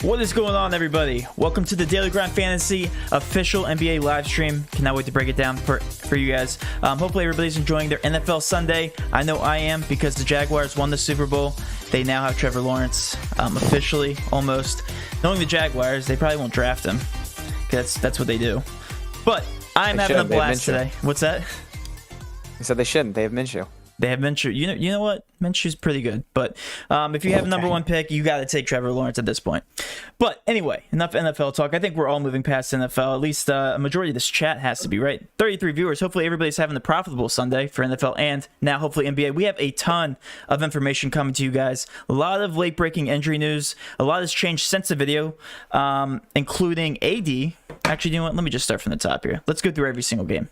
What is going on, everybody? Welcome to the Daily Grind Fantasy official NBA live stream. Cannot wait to break it down for you guys. Hopefully everybody's enjoying their NFL Sunday. I know I am, because the Jaguars won the Super Bowl. They now have Trevor Lawrence officially, almost. Knowing the Jaguars, they probably won't draft him. That's what they do. But I'm having a blast today. What's that? They said they shouldn't. They have Minshew. They have Minshew. You know what? Minshew's pretty good. But if you have a number one pick, you got to take Trevor Lawrence at this point. But anyway, enough NFL talk. I think we're all moving past NFL. At least a majority of this chat has to be, right? 33 viewers. Hopefully everybody's having a profitable Sunday for NFL and now hopefully NBA. We have a ton of information coming to you guys. A lot of late-breaking injury news. A lot has changed since the video, including AD. Actually, you know what? Let me just start from the top here. Let's go through every single game.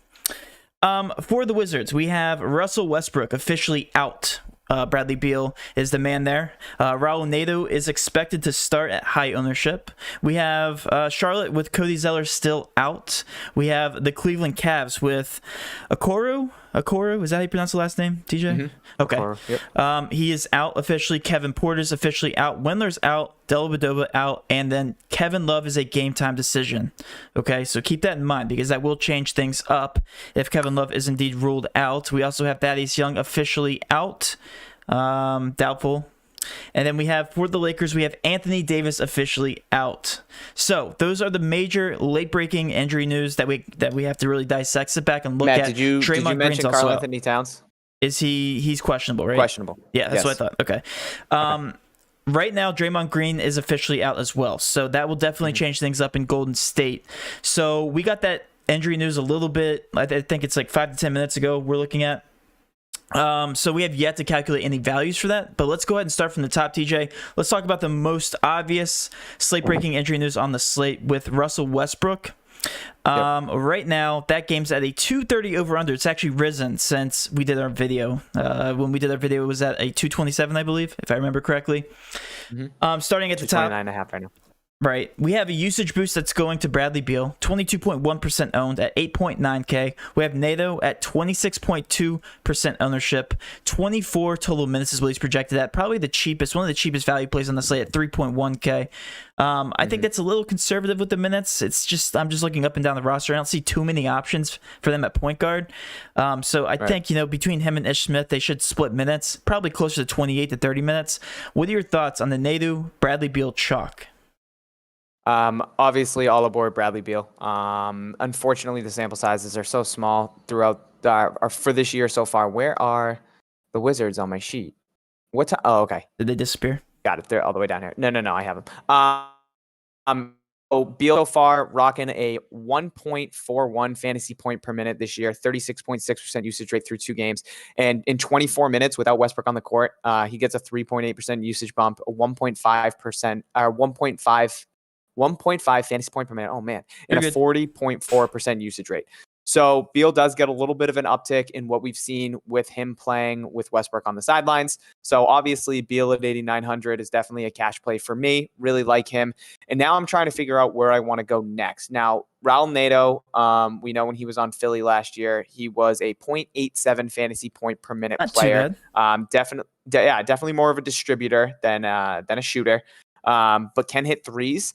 For the Wizards, we have Russell Westbrook officially out. Bradley Beal is the man there. Raul Neto is expected to start at high ownership. We have Charlotte with Cody Zeller still out. We have the Cleveland Cavs with Okoro. Is that how you pronounce the last name, TJ? Mm-hmm. Okay. Okoro, yep. He is out officially. Kevin Porter's officially out. Wendler's out. Dellavedova out. And then Kevin Love is a game time decision. Okay, so keep that in mind, because that will change things up if Kevin Love is indeed ruled out. We also have Thaddeus Young officially out. Doubtful. And then we have, for the Lakers, we have Anthony Davis officially out. So those are the major late-breaking injury news that we have to really dissect. Sit back and look at. Did you mention Karl Anthony Towns? Is he's questionable, right? Questionable. Yeah, that's what I thought. Okay. Right now, Draymond Green is officially out as well. So that will definitely change things up in Golden State. So we got that injury news a little bit. I think it's like 5 to 10 minutes ago we're looking at. So we have yet to calculate any values for that, but let's go ahead and start from the top, TJ. Let's talk about the most obvious slate-breaking injury news on the slate with Russell Westbrook. Right now, that game's at a 230 over-under. It's actually risen since we did our video. When we did our video, it was at a 227, I believe, if I remember correctly. Starting at the top. 29.5 right now. Right. We have a usage boost that's going to Bradley Beal, 22.1% owned at 8.9K. We have Nato at 26.2% ownership, 24 total minutes is what he's projected at. Probably the cheapest, one of the cheapest value plays on the slate at 3.1K. I think that's a little conservative with the minutes. It's just, I'm just looking up and down the roster. I don't see too many options for them at point guard. So I think, between him and Ish Smith, they should split minutes, probably closer to 28 to 30 minutes. What are your thoughts on the Nato Bradley Beal chalk? Obviously, all aboard Bradley Beal. Unfortunately, the sample sizes are so small throughout for this year so far. Where are the Wizards on my sheet? What time? Oh, okay. Did they disappear? Got it. They're all the way down here. No, I have them. Beal so far rocking a 1.41 fantasy point per minute this year, 36.6% usage rate through 2 games. And in 24 minutes without Westbrook on the court, he gets a 3.8% usage bump, a 1.5%, or 1.5 fantasy point per minute. Oh, man. And a 40.4% usage rate. So Beal does get a little bit of an uptick in what we've seen with him playing with Westbrook on the sidelines. So obviously Beal at 8,900 is definitely a cash play for me. Really like him. And now I'm trying to figure out where I want to go next. Now, Raul Neto, we know when he was on Philly last year, he was a 0.87 fantasy point per minute player. Definitely more of a distributor than a shooter, but can hit threes.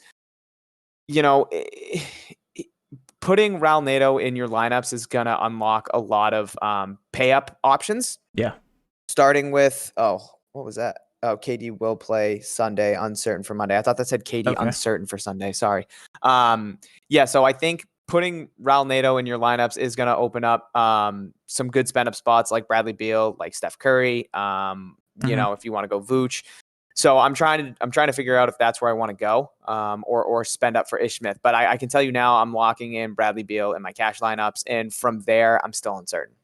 Putting Raul Neto in your lineups is going to unlock a lot of pay-up options. Yeah. Starting with, what was that? Oh, KD will play Sunday, uncertain for Monday. I thought that said KD uncertain for Sunday. Sorry. So I think putting Raul Neto in your lineups is going to open up some good spend-up spots like Bradley Beal, like Steph Curry, if you want to go Vooch. So I'm trying to figure out if that's where I want to go, or spend up for Ish Smith. But I can tell you now, I'm locking in Bradley Beal in my cash lineups, and from there, I'm still uncertain.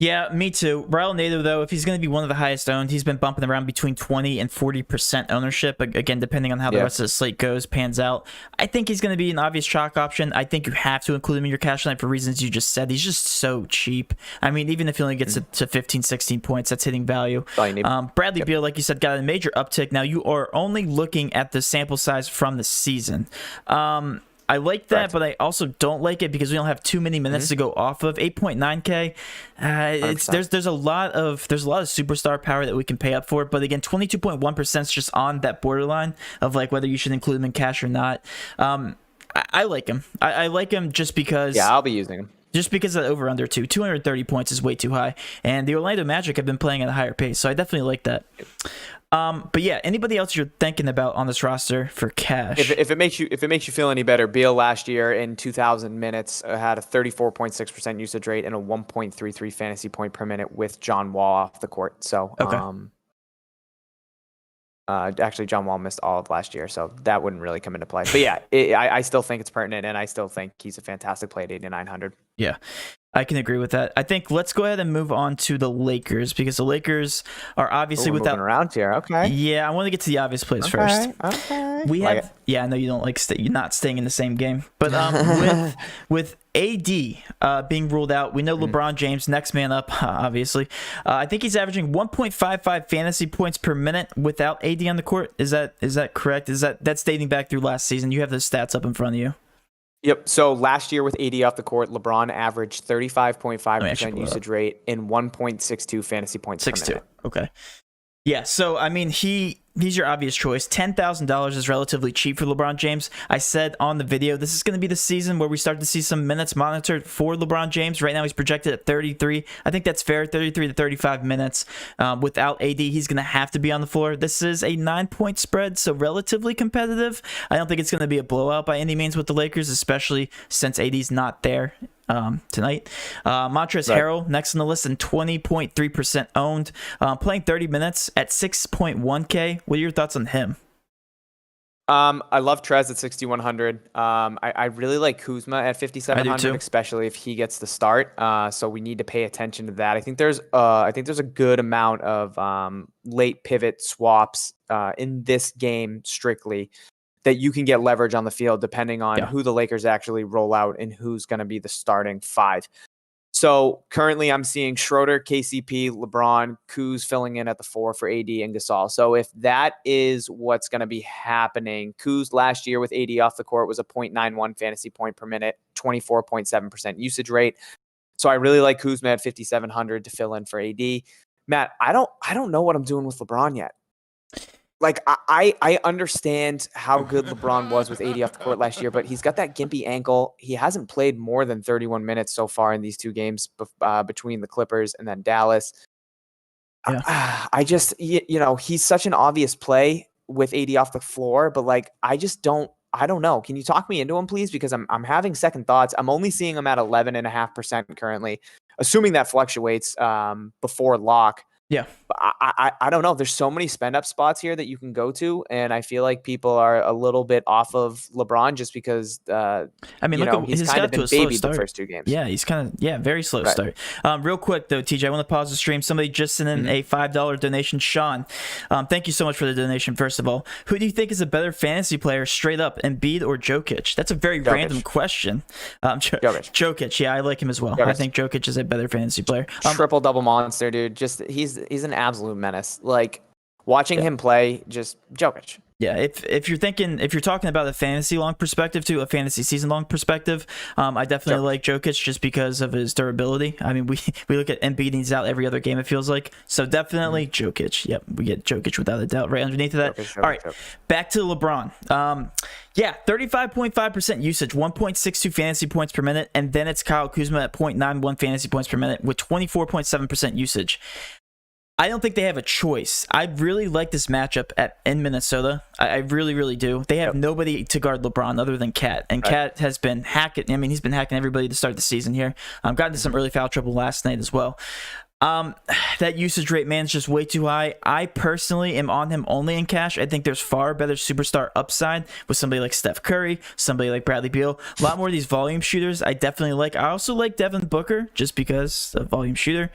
Yeah, me too. Raul Neto, though, if he's going to be one of the highest owned, he's been bumping around between 20 and 40% ownership. Again, depending on how the rest of the slate pans out. I think he's going to be an obvious chalk option. I think you have to include him in your cash line for reasons you just said. He's just so cheap. I mean, even if he only gets to 15, 16 points, that's hitting value. Bradley Beal, like you said, got a major uptick. Now, you are only looking at the sample size from the season. I like that, but I also don't like it because we don't have too many minutes to go off of. 8.9K. There's a lot of superstar power that we can pay up for, but again, 22.1% is just on that borderline of like whether you should include him in cash or not. I like him. I like him just because. Yeah, I'll be using him. Just because of the over-under, 230 points is way too high. And the Orlando Magic have been playing at a higher pace, so I definitely like that. But yeah, anybody else you're thinking about on this roster for cash? If it makes you feel any better, Beal last year in 2,000 minutes had a 34.6% usage rate and a 1.33 fantasy point per minute with John Wall off the court. So, actually, John Wall missed all of last year, so that wouldn't really come into play. But yeah, I still think it's pertinent, and I still think he's a fantastic play at 8,900. Yeah, I can agree with that. I think let's go ahead and move on to the Lakers because the Lakers are obviously without moving around here. Okay. Yeah, I want to get to the obvious plays first. Okay. We have. Yeah, I know you don't like you're not staying in the same game, but with AD being ruled out, we know LeBron James next man up. Obviously, I think he's averaging 1.55 fantasy points per minute without AD on the court. Is that correct? That's dating back through last season? You have those stats up in front of you. Yep. So last year with AD off the court, LeBron averaged 35.5% usage rate and 1.62 fantasy points per minute. Okay. Yeah, so I mean, he's your obvious choice. $10,000 is relatively cheap for LeBron James. I said on the video, this is going to be the season where we start to see some minutes monitored for LeBron James. Right now, he's projected at 33. I think that's fair, 33 to 35 minutes. Without AD, he's going to have to be on the floor. This is a 9-point spread, so relatively competitive. I don't think it's going to be a blowout by any means with the Lakers, especially since AD's not there tonight. Montrezl Harrell next on the list and 20.3% owned, playing 30 minutes at 6.1K. What are your thoughts on him? I love Trez at 6,100. I really like Kuzma at 5,700, especially if he gets the start. So we need to pay attention to that. I think there's a good amount of late pivot swaps in this game strictly that you can get leverage on the field depending on who the Lakers actually roll out and who's going to be the starting five. So currently I'm seeing Schroeder, KCP, LeBron, Kuz filling in at the 4 for AD and Gasol. So if that is what's going to be happening, Kuz last year with AD off the court was a 0.91 fantasy point per minute, 24.7% usage rate. So I really like Kuzma at 5,700 to fill in for AD. Matt, I don't know what I'm doing with LeBron yet. Like, I understand how good LeBron was with AD off the court last year, but he's got that gimpy ankle. He hasn't played more than 31 minutes so far in these two games between the Clippers and then Dallas. Yeah. I just, he's such an obvious play with AD off the floor, but like, I don't know. Can you talk me into him, please? Because I'm having second thoughts. I'm only seeing him at 11.5% currently, assuming that fluctuates before lock. Yeah. I don't know. There's so many spend up spots here that you can go to. And I feel like people are a little bit off of LeBron just because, he's kind of been babied the first two games. Yeah, he's very slow start. Real quick though, TJ, I want to pause the stream. Somebody just sent in a $5 donation. Sean, thank you so much for the donation. First of all, who do you think is a better fantasy player straight up, Embiid or Jokic? That's a very random question. Jokic. Yeah, I like him as well. I think Jokic is a better fantasy player. Triple double monster, dude. Just he's an absolute menace. Like watching him play, just Jokic. Yeah, if you're talking about a fantasy long perspective to a fantasy season long perspective, I definitely like Jokic just because of his durability. I mean, we look at Embiid and he's out every other game, it feels like. So definitely Jokic. Yep, we get Jokic without a doubt right underneath of that. All right, back to LeBron. 35.5% usage, 1.62 fantasy points per minute, and then it's Kyle Kuzma at 0.91 fantasy points per minute with 24.7% usage. I don't think they have a choice. I really like this matchup in Minnesota. I really, really do. They have nobody to guard LeBron other than Cat. And Cat has been hacking. I mean, he's been hacking everybody to start the season here. Got into some early foul trouble last night as well. That usage rate, man, is just way too high. I personally am on him only in cash. I think there's far better superstar upside with somebody like Steph Curry, somebody like Bradley Beal. A lot more of these volume shooters I definitely like. I also like Devin Booker just because of volume shooter.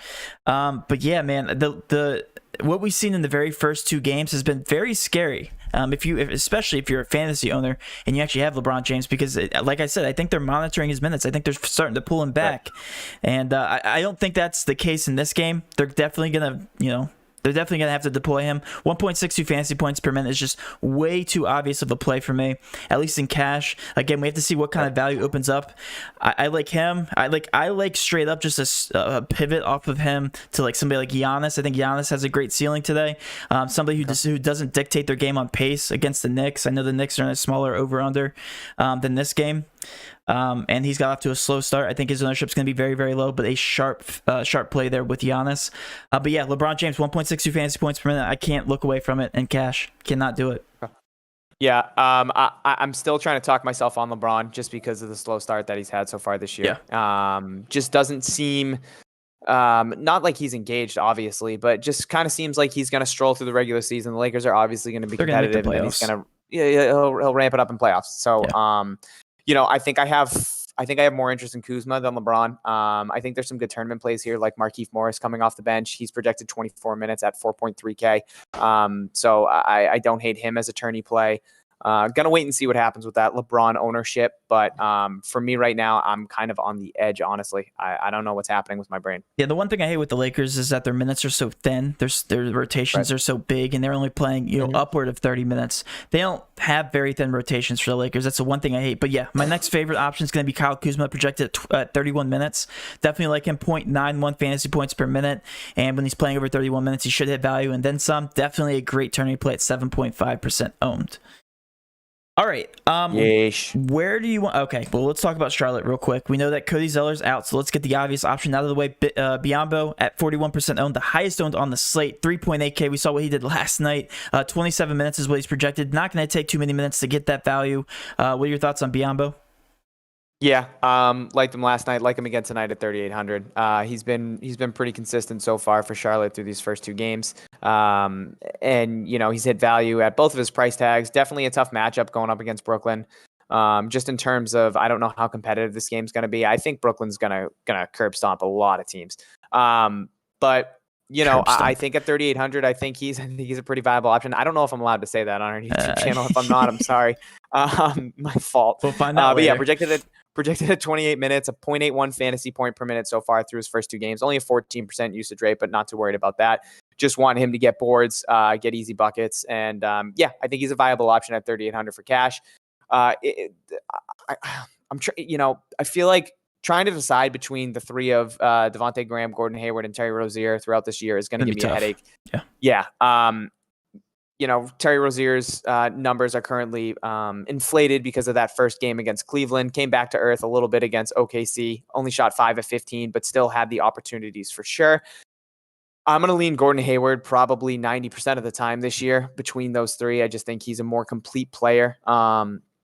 But yeah, man, the what we've seen in the very first two games has been very scary. Especially if you're a fantasy owner and you actually have LeBron James, because like I said, I think they're monitoring his minutes. I think they're starting to pull him back, and I don't think that's the case in this game. They're definitely gonna, They're definitely going to have to deploy him. 1.62 fantasy points per minute is just way too obvious of a play for me, at least in cash. Again, we have to see what kind of value opens up. I like him. I like straight up just a pivot off of him to like somebody like Giannis. I think Giannis has a great ceiling today. Somebody who doesn't dictate their game on pace against the Knicks. I know the Knicks are in a smaller over-under than this game. And he's got off to a slow start. I think his ownership is going to be very, very low, but a sharp play there with Giannis. But yeah, LeBron James, 1.62 fantasy points per minute. I can't look away from it in cash. Cannot do it. Yeah, I'm still trying to talk myself on LeBron just because of the slow start that he's had so far this year. Yeah. Just doesn't seem not like he's engaged, obviously, but just kind of seems like he's going to stroll through the regular season. The Lakers are obviously going to be competitive, and then he's going to he'll ramp it up in playoffs. So I think I have more interest in Kuzma than LeBron. I think there's some good tournament plays here, like Markieff Morris coming off the bench. He's projected 24 minutes at 4.3K. So I don't hate him as a tourney play. Gonna wait and see what happens with that LeBron ownership. But for me right now, I'm kind of on the edge, honestly. I don't know what's happening with my brain. Yeah, the one thing I hate with the Lakers is that their minutes are so thin. Their rotations are so big, and they're only playing upward of 30 minutes. They don't have very thin rotations for the Lakers. That's the one thing I hate. But yeah, my next favorite option is going to be Kyle Kuzma, projected at 31 minutes. Definitely like him, 0.91 fantasy points per minute. And when he's playing over 31 minutes, he should hit value and then some. Definitely a great tourney play at 7.5% owned. All right. Where do you want? Okay, well, let's talk about Charlotte real quick. We know that Cody Zeller's out, so let's get the obvious option out of the way. Biyombo at 41% owned, the highest owned on the slate, 3.8K. We saw what he did last night. 27 minutes is what he's projected. Not going to take too many minutes to get that value. What are your thoughts on Biyombo? Yeah, liked him last night, like him again tonight at 3,800. He's been pretty consistent so far for Charlotte through these first two games. And he's hit value at both of his price tags. Definitely a tough matchup going up against Brooklyn. Just in terms of, I don't know how competitive this game's going to be. I think Brooklyn's gonna curb stomp a lot of teams. But I think at 3,800, I think he's a pretty viable option. I don't know if I'm allowed to say that on our YouTube channel. If I'm not, I'm sorry. My fault. We'll find out later. But yeah, projected at 28 minutes, a 0.81 fantasy point per minute so far through his first two games. Only a 14% usage rate, but not too worried about that. Just want him to get boards, get easy buckets. And I think he's a viable option at 3,800 for cash. I feel like trying to decide between the three of Devontae Graham, Gordon Hayward, and Terry Rozier throughout this year is going to give me a headache. Yeah. Terry Rozier's numbers are currently inflated because of that first game against Cleveland. Came back to earth a little bit against OKC. Only shot 5 of 15, but still had the opportunities for sure. I'm going to lean Gordon Hayward probably 90% of the time this year between those three. I just think he's a more complete player.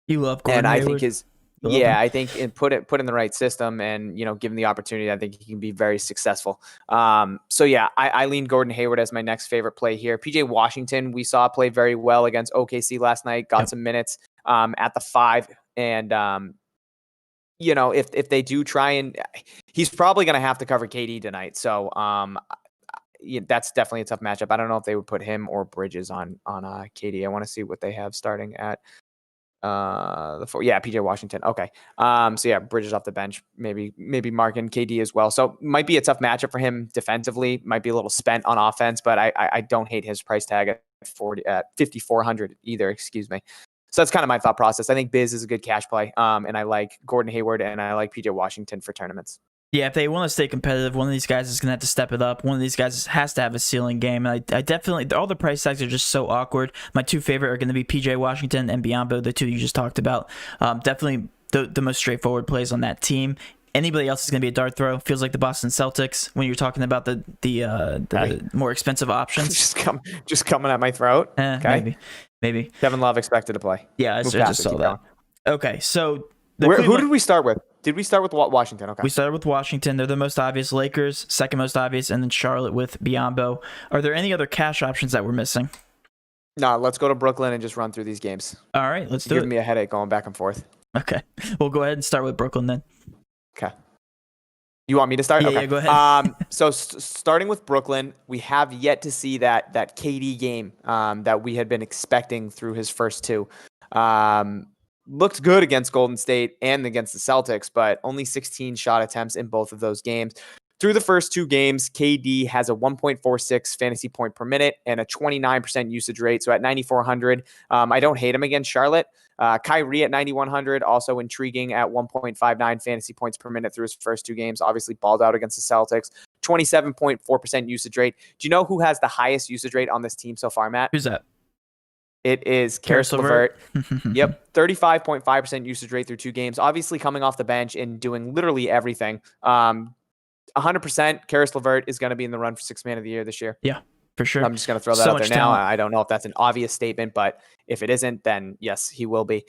You love Gordon and I Hayward. think his I think put in the right system and given the opportunity, I think he can be very successful. I lean Gordon Hayward as my next favorite play here. PJ Washington, we saw play very well against OKC last night, got some minutes at the 5, and if they do try, and he's probably going to have to cover KD tonight. So that's definitely a tough matchup. I don't know if they would put him or Bridges on KD. I want to see what they have starting at PJ Washington. Okay. Bridges off the bench, maybe marking KD as well. So might be a tough matchup for him defensively, might be a little spent on offense, but I don't hate his price tag at 5,400 either, excuse me. So that's kind of my thought process. I think Biz is a good cash play. And I like Gordon Hayward and I like PJ Washington for tournaments. Yeah, if they want to stay competitive, one of these guys is going to have to step it up. One of these guys has to have a ceiling game. And I definitely, all the price tags are just so awkward. My two favorite are going to be PJ Washington and Biyombo, the two you just talked about. Definitely the most straightforward plays on that team. Anybody else is going to be a dart throw. Feels like the Boston Celtics when you're talking about the more expensive options. just coming at my throat. Okay. Maybe. Kevin Love expected to play. Yeah, I just saw that. Okay, so who did we start with? Did we start with Washington? Okay. We started with Washington. They're the most obvious. Lakers, second most obvious, and then Charlotte with Biyombo. Are there any other cash options that we're missing? No, let's go to Brooklyn and just run through these games. All right, let's do it. Give me a headache going back and forth. Okay. We'll go ahead and start with Brooklyn then. Okay. You want me to start? Yeah, okay. Yeah, go ahead. So starting with Brooklyn, we have yet to see that KD game that we had been expecting through his first two. Looked good against Golden State and against the Celtics, but only 16 shot attempts in both of those games. Through the first 2 games, KD has a 1.46 fantasy point per minute and a 29% usage rate. So at 9,400, I don't hate him against Charlotte. Kyrie at 9,100, also intriguing at 1.59 fantasy points per minute through his first 2 games. Obviously balled out against the Celtics. 27.4% usage rate. Do you know who has the highest usage rate on this team so far, Matt? Who's that? It is Karis LeVert. Yep, 35.5% usage rate through 2 games. Obviously coming off the bench and doing literally everything. 100% Karis LeVert is going to be in the run for 6th man of the year this year. Yeah, for sure. I'm just going to throw that out there now. I don't know if that's an obvious statement, but if it isn't, then yes, he will be.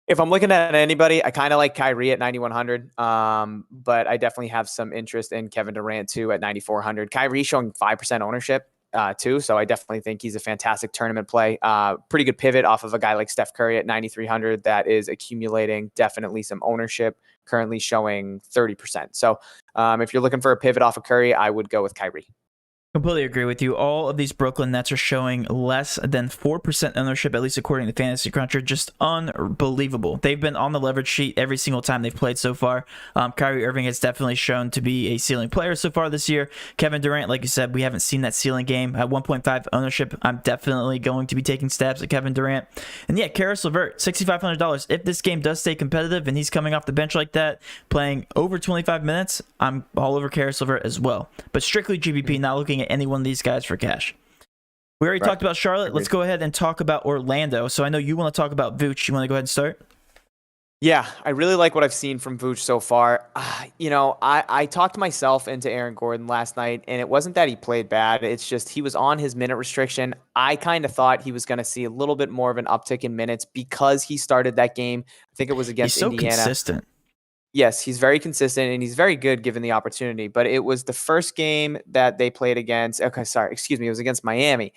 If I'm looking at anybody, I kind of like Kyrie at 9,100, but I definitely have some interest in Kevin Durant too at 9,400. Kyrie showing 5% ownership too, so I definitely think he's a fantastic tournament play. Pretty good pivot off of a guy like Steph Curry at 9,300 that is accumulating definitely some ownership, currently showing 30%. So if you're looking for a pivot off of Curry, I would go with Kyrie. Completely agree with you. All of these Brooklyn Nets are showing less than 4% ownership, at least according to Fantasy Cruncher. Just unbelievable. They've been on the leverage sheet every single time they've played so far. Kyrie Irving has definitely shown to be a ceiling player so far this year. Kevin Durant, like you said, we haven't seen that ceiling game. At 1.5 ownership, I'm definitely going to be taking stabs at Kevin Durant. And yeah, Karis LeVert, $6,500. If this game does stay competitive and he's coming off the bench like that, playing over 25 minutes, I'm all over Karis LeVert as well. But strictly GPP, not looking at any one of these guys for cash. We already talked about Charlotte. Let's go ahead and talk about Orlando. So I know you want to talk about Vooch. You want to go ahead and start? Yeah, I really like what I've seen from Vooch so far. I talked myself into Aaron Gordon last night, and it wasn't that he played bad. It's just he was on his minute restriction. I kind of thought he was going to see a little bit more of an uptick in minutes because he started that game. I think it was against Indiana. He's so consistent. Yes, he's very consistent and he's very good given the opportunity. But it was the first game that they played against. It was against Miami.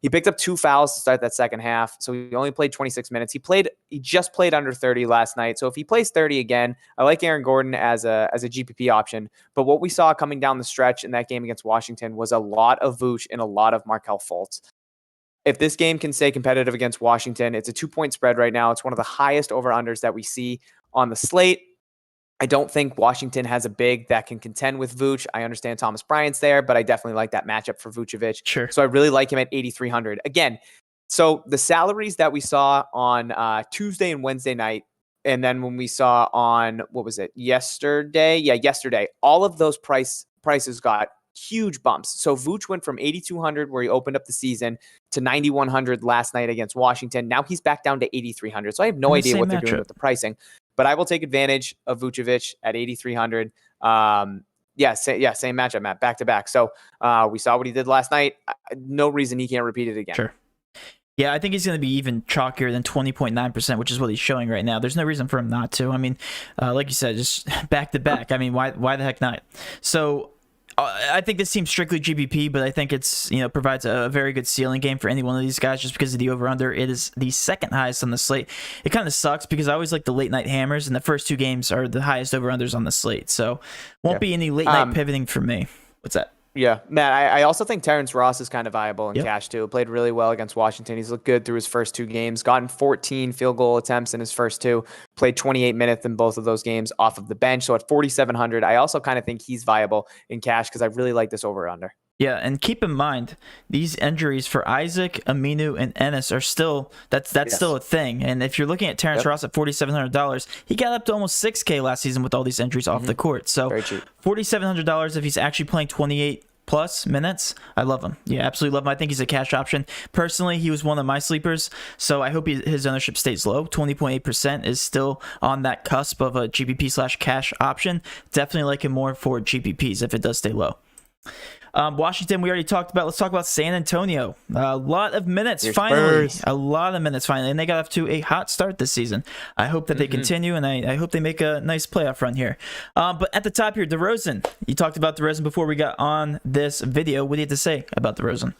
He picked up 2 fouls to start that second half, so he only played 26 minutes. He just played under 30 last night. So if he plays 30 again, I like Aaron Gordon as a GPP option. But what we saw coming down the stretch in that game against Washington was a lot of Vooch and a lot of Markelle Fultz. If this game can stay competitive against Washington, it's a 2-point spread right now. It's one of the highest over-unders that we see on the slate. I don't think Washington has a big that can contend with Vooch. I understand Thomas Bryant's there, but I definitely like that matchup for Vucevic. Sure. So I really like him at 8,300. Again, so the salaries that we saw on Tuesday and Wednesday night, and then when we saw on, yesterday? Yeah, yesterday. All of those prices got huge bumps. So Vooch went from 8,200 where he opened up the season to 9,100 last night against Washington. Now he's back down to 8,300. So I have no idea what they're doing with the pricing. But I will take advantage of Vucevic at 8,300. Same matchup, Matt, back to back. So we saw what he did last night. No reason he can't repeat it again. Sure. Yeah, I think he's going to be even chalkier than 20.9%, which is what he's showing right now. There's no reason for him not to. I mean, like you said, just back to back. I mean, why the heck not? So I think this team's strictly GPP, but I think it's provides a very good ceiling game for any one of these guys just because of the over-under. It is the second highest on the slate. It kind of sucks because I always like the late-night hammers, and the first 2 games are the highest over-unders on the slate. So won't be any late-night pivoting for me. What's that? Yeah, Matt, I also think Terrence Ross is kind of viable in cash too. Played really well against Washington. He's looked good through his first 2 games. Gotten 14 field goal attempts in his first 2. Played 28 minutes in both of those games off of the bench. So at 4,700, I also kind of think he's viable in cash because I really like this over-under. Yeah, and keep in mind, these injuries for Isaac, Aminu, and Ennis are still still a thing. And if you're looking at Terrence Ross at $4,700, he got up to almost $6,000 last season with all these injuries off the court. So $4,700 if he's actually playing 28 plus minutes, I love him. Yeah, absolutely love him. I think he's a cash option. Personally, he was one of my sleepers, so I hope his ownership stays low. 20.8% is still on that cusp of a GPP/cash option. Definitely like him more for GPPs if it does stay low. Washington, we already talked about. Let's talk about San Antonio. A lot of minutes, finally. A lot of minutes, finally. And they got off to a hot start this season. I hope that they continue, and I hope they make a nice playoff run here. But at the top here, DeRozan. You talked about DeRozan before we got on this video. What do you have to say about DeRozan?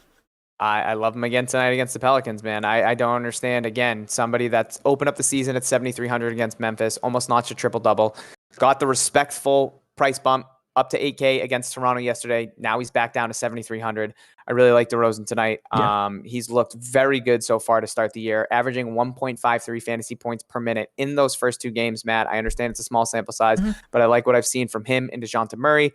I love him again tonight against the Pelicans, man. I don't understand. Again, somebody that's opened up the season at 7,300 against Memphis, almost notched a triple-double. Got the respectful price bump up to 8K against Toronto yesterday. Now he's back down to 7,300. I really like DeRozan tonight. Yeah. He's looked very good so far to start the year, averaging 1.53 fantasy points per minute in those first 2 games, Matt. I understand it's a small sample size, but I like what I've seen from him and DeJounte Murray.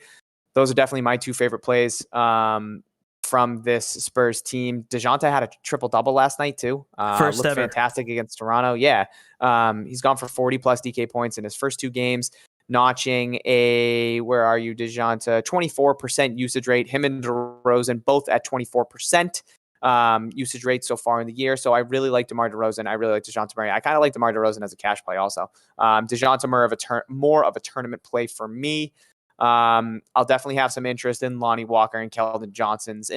those are definitely my two favorite plays from this Spurs team. DeJounte had a triple-double last night too. First Looked ever. fantastic against Toronto. Yeah. He's gone for 40-plus DK points in his first 2 games, notching a, where are you, DeJounte? 24% usage rate. Him and DeRozan both at 24% usage rate so far in the year. So I really like DeMar DeRozan. I really like DeJounte Murray. I kind of like DeMar DeRozan as a cash play also. DeJounte Murray more of a tournament play for me. I'll definitely have some interest in Lonnie Walker and Keldon Johnson's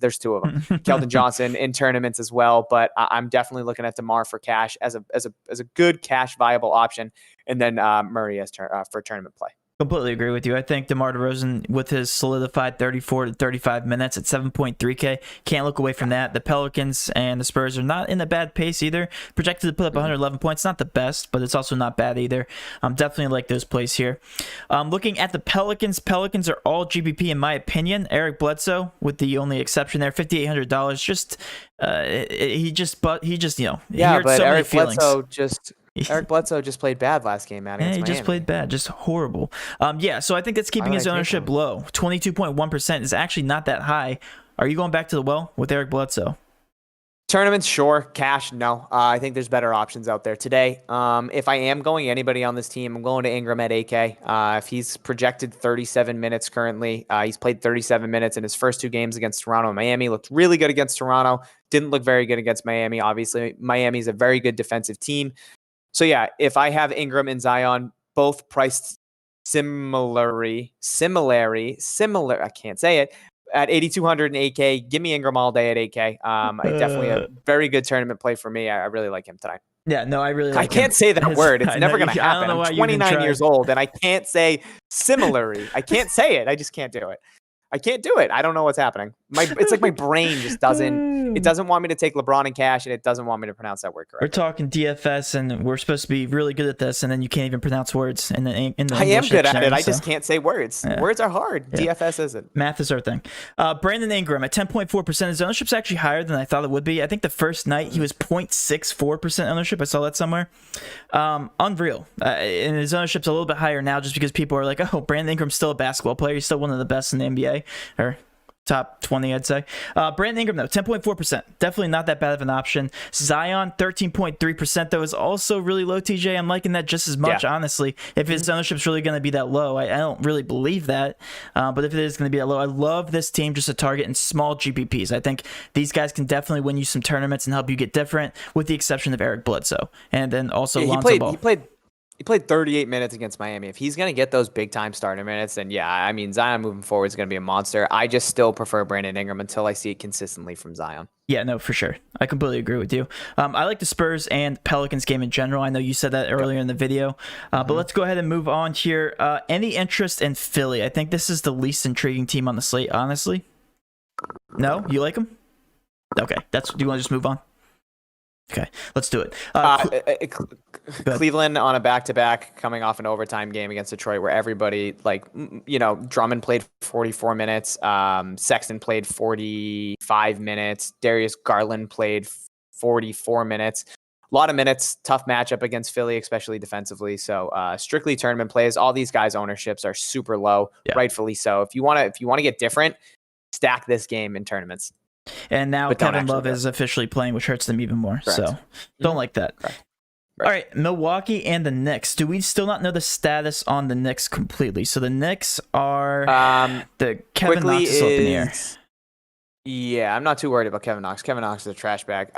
There's 2 of them. Keldon Johnson in tournaments as well, but I'm definitely looking at DeMar for cash as a good cash viable option, and then Murray as for tournament play. Completely agree with you. I think DeMar DeRozan, with his solidified 34 to 35 minutes at 7.3K, can't look away from that. The Pelicans and the Spurs are not in a bad pace either. Projected to put up 111 points. Not the best, but it's also not bad either. Definitely like those plays here. Looking at the Pelicans are all GPP in my opinion. Eric Bledsoe, with the only exception there, $5,800. He just Eric Bledsoe just played bad last game, man. Yeah, he Miami. just played bad, just horrible. So I think that's keeping his ownership low. 22.1% is actually not that high. Are you going back to the well with Eric Bledsoe? Tournaments, sure. Cash, no. I think there's better options out there today. If I am going anybody on this team, I'm going to Ingram at AK. If he's projected 37 minutes currently, he's played 37 minutes in his first 2 games against Toronto and Miami. Looked really good against Toronto. Didn't look very good against Miami. Obviously, Miami's a very good defensive team. So yeah, if I have Ingram and Zion both priced similar, I can't say it, at 8,200 and 8K, give me Ingram all day at 8K. Definitely a very good tournament play for me. I really like him tonight. Yeah, no, I really like I can't say that word. It's never going to happen. I'm 29 years old, and I can't say similarly. I can't say it. I just can't do it. I can't do it. I don't know what's happening. It's like my brain just doesn't want me to take LeBron and cash, and it doesn't want me to pronounce that word correctly. We're talking DFS, and we're supposed to be really good at this, and then you can't even pronounce words in the I am good at it. I just can't say words. Yeah. Words are hard. Yeah. DFS isn't. Math is our thing. Brandon Ingram at 10.4%. His ownership's actually higher than I thought it would be. I think the first night he was 0.64% ownership. I saw that somewhere. Unreal. And his ownership's a little bit higher now just because people are like, oh, Brandon Ingram's still a basketball player. He's still one of the best in the NBA. Or top 20, I'd say. Brandon Ingram, though, 10.4%. Definitely not that bad of an option. Zion, 13.3%, though, is also really low, TJ. I'm liking that just as much, honestly. If his ownership's really going to be that low, I don't really believe that. But if it is going to be that low, I love this team just to target in small GPPs. I think these guys can definitely win you some tournaments and help you get different, with the exception of Eric Bledsoe. And then also Lonzo Ball. He played 38 minutes against Miami. If he's going to get those big-time starter minutes, then yeah, I mean, Zion moving forward is going to be a monster. I just still prefer Brandon Ingram until I see it consistently from Zion. Yeah, no, for sure. I completely agree with you. I like the Spurs and Pelicans game in general. I know you said that earlier in the video. But let's go ahead and move on here. Any interest in Philly? I think this is the least intriguing team on the slate, honestly. No? You like them? Okay. Do you want to just move on? Okay, let's do it. Cleveland on a back-to-back, coming off an overtime game against Detroit, where everybody, Drummond played 44 minutes, Sexton played 45 minutes, Darius Garland played 44 minutes. A lot of minutes, tough matchup against Philly, especially defensively. So strictly tournament plays. All these guys' ownerships are super low, rightfully so. If you want to get different, stack this game in tournaments. And now Kevin Love is officially playing, which hurts them even more. Correct. So don't like that. Correct. All right, Milwaukee and the Knicks. Do we still not know the status on the Knicks completely? So the Knicks are the Kevin Knox is up in the air. Yeah, I'm not too worried about Kevin Knox. Kevin Knox is a trash bag.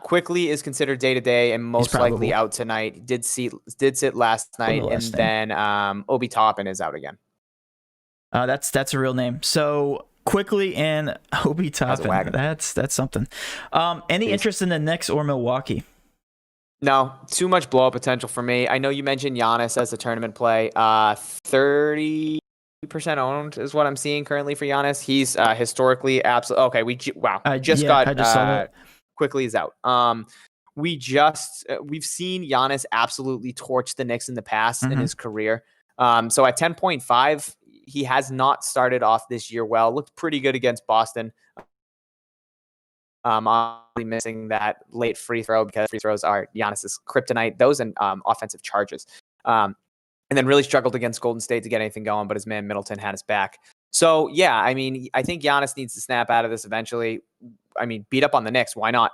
Quickly is considered day-to-day and most likely out tonight. Did sit last night, and then Obi Toppin is out again. That's a real name. So Quickly and Obi Toppin. That's something. Any interest in the Knicks or Milwaukee? No, too much blow-up potential for me. I know you mentioned Giannis as a tournament play. 30% owned is what I'm seeing currently for Giannis. He's historically absolutely okay. We've seen Quickly is out. We've seen Giannis absolutely torch the Knicks in the past in his career. So at 10.5. He has not started off this year well. Looked pretty good against Boston. Obviously missing that late free throw because free throws are Giannis's kryptonite. Those and offensive charges. and then really struggled against Golden State to get anything going, but his man Middleton had his back. So, yeah, I mean, I think Giannis needs to snap out of this eventually. I mean, beat up on the Knicks. Why not?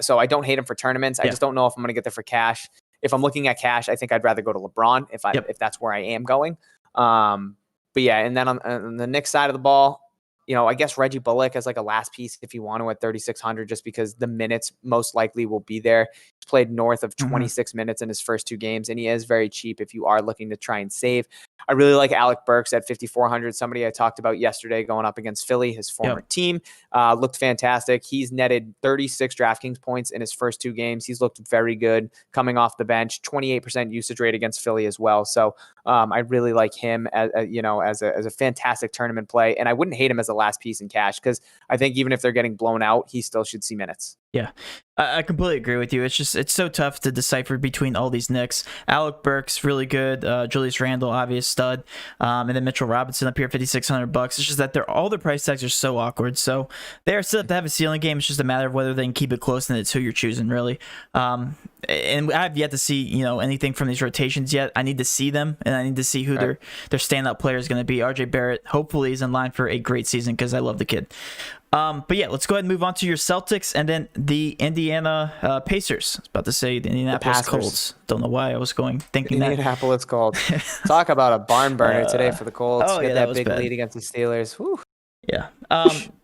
So I don't hate him for tournaments. I just don't know if I'm going to get there for cash. If I'm looking at cash, I think I'd rather go to LeBron if that's where I am going. But yeah, and then on the Knicks side of the ball, I guess Reggie Bullock as like a last piece if you want to at 3,600, just because the minutes most likely will be there. He's played north of 26 minutes in his first 2 games, and he is very cheap if you are looking to try and save. I really like Alec Burks at 5,400, somebody I talked about yesterday going up against Philly, his former team. Looked fantastic. He's netted 36 DraftKings points in his first 2 games. He's looked very good coming off the bench, 28% usage rate against Philly as well. So I really like him as a fantastic tournament play, and I wouldn't hate him as a last piece in cash, because I think even if they're getting blown out, he still should see minutes. Yeah, I completely agree with you. It's so tough to decipher between all these Knicks. Alec Burks, really good. Julius Randle, obvious stud. And then Mitchell Robinson up here, $5,600. It's just that all their price tags are so awkward. So they are set up to have a ceiling game. It's just a matter of whether they can keep it close, and it's who you're choosing, really. And I have yet to see anything from these rotations yet. I need to see them, and I need to see who their standout player is going to be. RJ Barrett hopefully is in line for a great season, because I love the kid. But yeah, let's go ahead and move on to your Celtics and then the Indiana Pacers. I was about to say the Indianapolis Colts. Don't know why I was thinking that. Indianapolis Colts. Talk about a barn burner today for the Colts. Get that big lead against the Steelers. Whew. Yeah.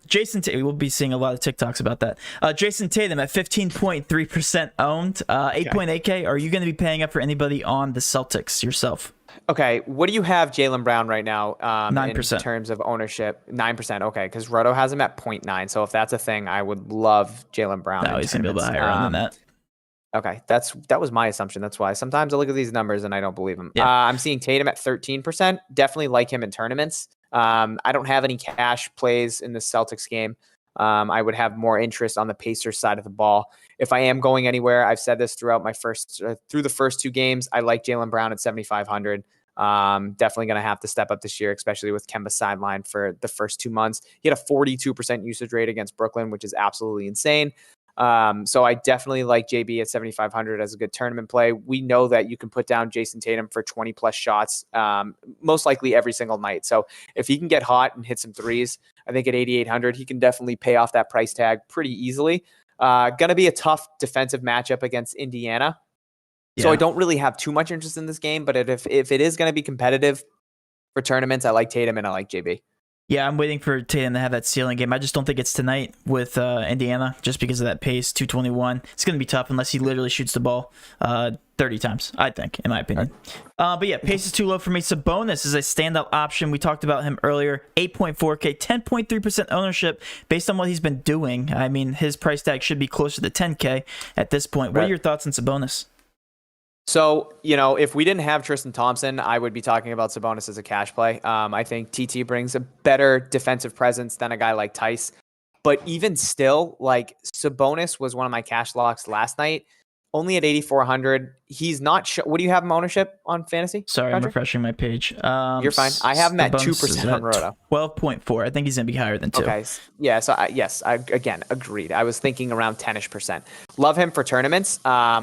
Jason Tatum, we'll be seeing a lot of TikToks about that. Jason Tatum at 15.3% owned, 8.8K. Are you going to be paying up for anybody on the Celtics yourself? Okay, what do you have Jaylen Brown right now 9%. in terms of ownership? 9%, okay, because Roto has him at 0.9. So if that's a thing, I would love Jaylen Brown. No, he's going to be a little higher than that. Okay, that was my assumption. That's why sometimes I look at these numbers and I don't believe them. Yeah. I'm seeing Tatum at 13%. Definitely like him in tournaments. I don't have any cash plays in the Celtics game. I would have more interest on the Pacers side of the ball. If I am going anywhere, I've said this throughout through the first 2 games, I like Jaylen Brown at 7,500. Definitely going to have to step up this year, especially with Kemba sidelined for the first 2 months. He had a 42% usage rate against Brooklyn, which is absolutely insane. So I definitely like JB at 7,500 as a good tournament play. We know that you can put down Jason Tatum for 20 plus shots, most likely every single night. So if he can get hot and hit some threes, I think at 8,800, he can definitely pay off that price tag pretty easily. Going to be a tough defensive matchup against Indiana. Yeah. So I don't really have too much interest in this game, but if it is going to be competitive for tournaments, I like Tatum and I like JB. Yeah, I'm waiting for Tatum to have that ceiling game. I just don't think it's tonight with Indiana, just because of that pace, 221. It's going to be tough unless he literally shoots the ball 30 times, I think, in my opinion. But yeah, pace is too low for me. Sabonis is a standout option. We talked about him earlier. 8.4K, 10.3% ownership based on what he's been doing. I mean, his price tag should be closer to 10K at this point. What are your thoughts on Sabonis? So, if we didn't have Tristan Thompson, I would be talking about Sabonis as a cash play. I think TT brings a better defensive presence than a guy like Tice. But even still, like, Sabonis was one of my cash locks last night. Only at 8,400. He's not what do you have him ownership on fantasy? Sorry, Patrick? I'm refreshing my page. You're fine. I have him at 2% on Roto. 12.4. I think he's going to be higher than 2. Okay. Yeah. So I again, agreed. I was thinking around 10-ish%. Love him for tournaments.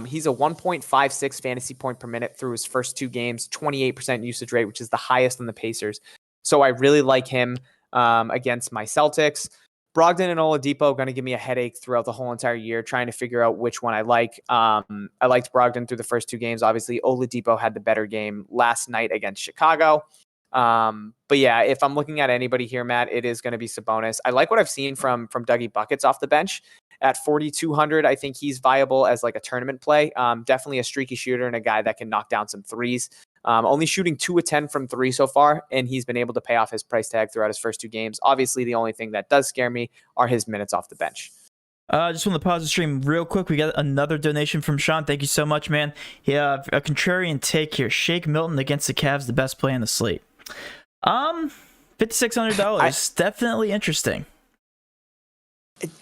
He's a 1.56 fantasy point per minute through his first 2 games, 28% usage rate, which is the highest on the Pacers. So I really like him against my Celtics. Brogdon and Oladipo going to give me a headache throughout the whole entire year, trying to figure out which one I like. I liked Brogdon through the first 2 games. Obviously, Oladipo had the better game last night against Chicago. But yeah, if I'm looking at anybody here, Matt, it is going to be Sabonis. I like what I've seen from Dougie Buckets off the bench. At 4,200, I think he's viable as like a tournament play. Definitely a streaky shooter and a guy that can knock down some threes. Only shooting 2 of 10 from 3 so far, and he's been able to pay off his price tag throughout his first 2 games. Obviously, the only thing that does scare me are his minutes off the bench. Just want to pause the stream real quick. We got another donation from Sean. Thank you so much, man. Yeah, a contrarian take here. Shake Milton against the Cavs, the best play on the slate. $5,600. Definitely interesting.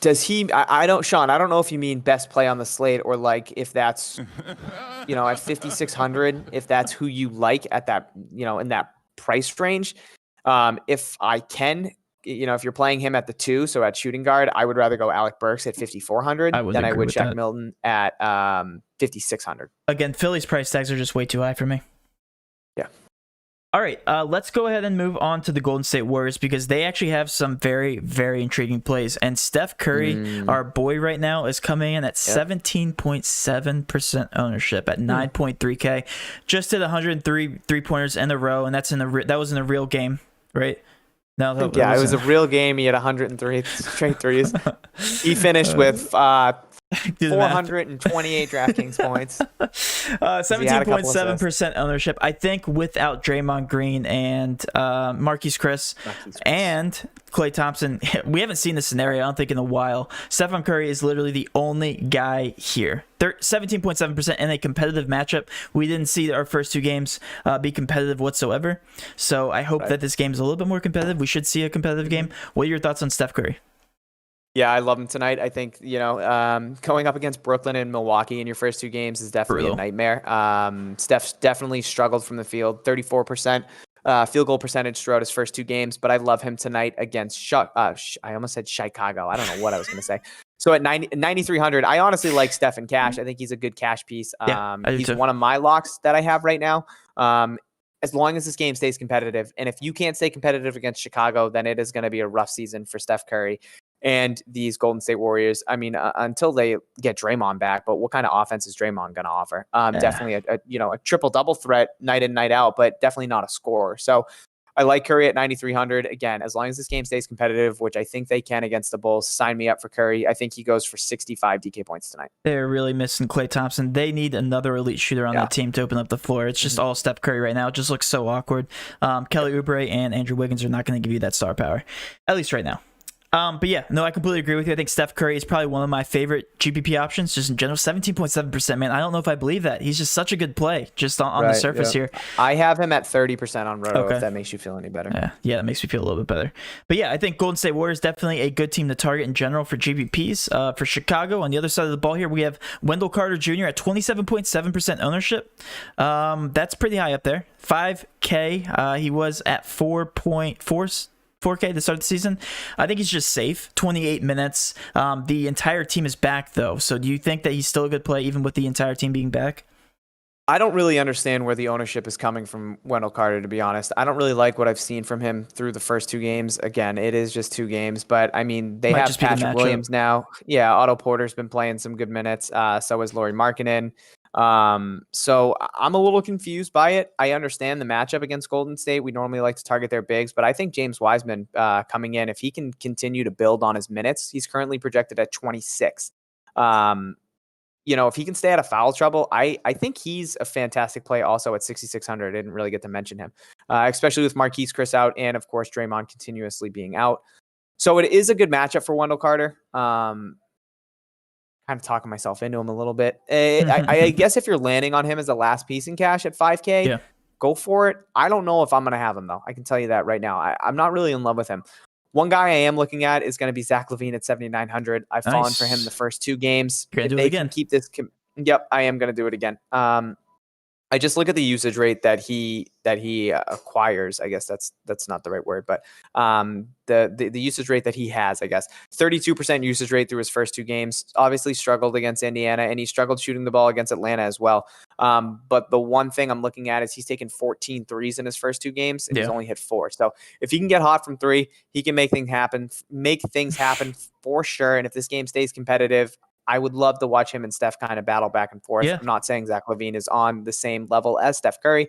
Does he? I don't, Sean. I don't know if you mean best play on the slate or like if that's, at 5,600, if that's who you like at that, in that price range. If I can, if you're playing him at the 2, so at shooting guard, I would rather go Alec Burks at 5,400 than I would Shaq Milton at 5,600. Again, Philly's price tags are just way too high for me. All right, let's go ahead and move on to the Golden State Warriors because they actually have some very, very intriguing plays. And Steph Curry, our boy right now, is coming in at 17.7% ownership at 9.3K. Just hit 103 3-pointers in a row, and that was in a real game, right? No, it was a real game. He had 103 straight threes. He finished with 428 DraftKings points. 17.7% ownership. I think without Draymond Green and Marquise Chris and Klay Thompson, we haven't seen this scenario, I don't think, in a while. Stephen Curry is literally the only guy here. 17.7% in a competitive matchup. We didn't see our first two games be competitive whatsoever. So I hope that this game is a little bit more competitive. We should see a competitive game. What are your thoughts on Steph Curry? Yeah, I love him tonight. I think, going up against Brooklyn and Milwaukee in your first two games is definitely a nightmare. Steph's definitely struggled from the field, 34% field goal percentage throughout his first two games, but I love him tonight against I almost said Chicago. I don't know what I was going to say. So at 9,300, I honestly like Steph in cash. I think he's a good cash piece. He's one of my locks that I have right now. As long as this game stays competitive, and if you can't stay competitive against Chicago, then it is going to be a rough season for Steph Curry and these Golden State Warriors. I mean, until they get Draymond back, but what kind of offense is Draymond going to offer? Definitely a triple-double threat night in, night out, but definitely not a scorer. So I like Curry at 9,300. Again, as long as this game stays competitive, which I think they can against the Bulls, sign me up for Curry. I think he goes for 65 DK points tonight. They're really missing Klay Thompson. They need another elite shooter on that team to open up the floor. It's just all Steph Curry right now. It just looks so awkward. Kelly Oubre and Andrew Wiggins are not going to give you that star power, at least right now. But yeah, no, I completely agree with you. I think Steph Curry is probably one of my favorite GPP options, just in general. 17.7%, man. I don't know if I believe that. He's just such a good play, just on the surface here. I have him at 30% on Roto, if that makes you feel any better. Yeah, that makes me feel a little bit better. But yeah, I think Golden State Warriors definitely a good team to target in general for GPPs. For Chicago, on the other side of the ball here, we have Wendell Carter Jr. at 27.7% ownership. That's pretty high up there. 5K. He was at 4K to start the season. I think he's just safe. 28 minutes. The entire team is back, though. So do you think that he's still a good play, even with the entire team being back? I don't really understand where the ownership is coming from Wendell Carter, to be honest. I don't really like what I've seen from him through the first two games. Again, it is just two games, but I mean, they have Patrick Williams now. Yeah, Otto Porter's been playing some good minutes. So is Lauri Markkanen. So I'm a little confused by it. I understand the matchup against Golden State. We normally like to target their bigs, but I think James Wiseman coming in, if he can continue to build on his minutes, he's currently projected at 26. If he can stay out of foul trouble, I think he's a fantastic play also at 6,600. I didn't really get to mention him, especially with Marquise Chris out and, of course, Draymond continuously being out. So it is a good matchup for Wendell Carter. Kind of talking myself into him a little bit. I guess if you're landing on him as a last piece in cash at 5K, go for it. I don't know if I'm going to have him, though. I can tell you that right now. I'm not really in love with him. One guy I am looking at is going to be Zach LaVine at 7,900. I've fallen for him the first two games. You're going to do it again. Keep this. Yep, I am going to do it again. I just look at the usage rate that he acquires. I guess that's not the right word, but the usage rate that he has, I guess 32% usage rate through his first two games. Obviously struggled against Indiana, and he struggled shooting the ball against Atlanta as well. But the one thing I'm looking at is he's taken 14 threes in his first two games, and he's only hit 4. So if he can get hot from 3, he can make things happen for sure. And if this game stays competitive, I would love to watch him and Steph kind of battle back and forth. I'm not saying Zach LaVine is on the same level as Steph Curry,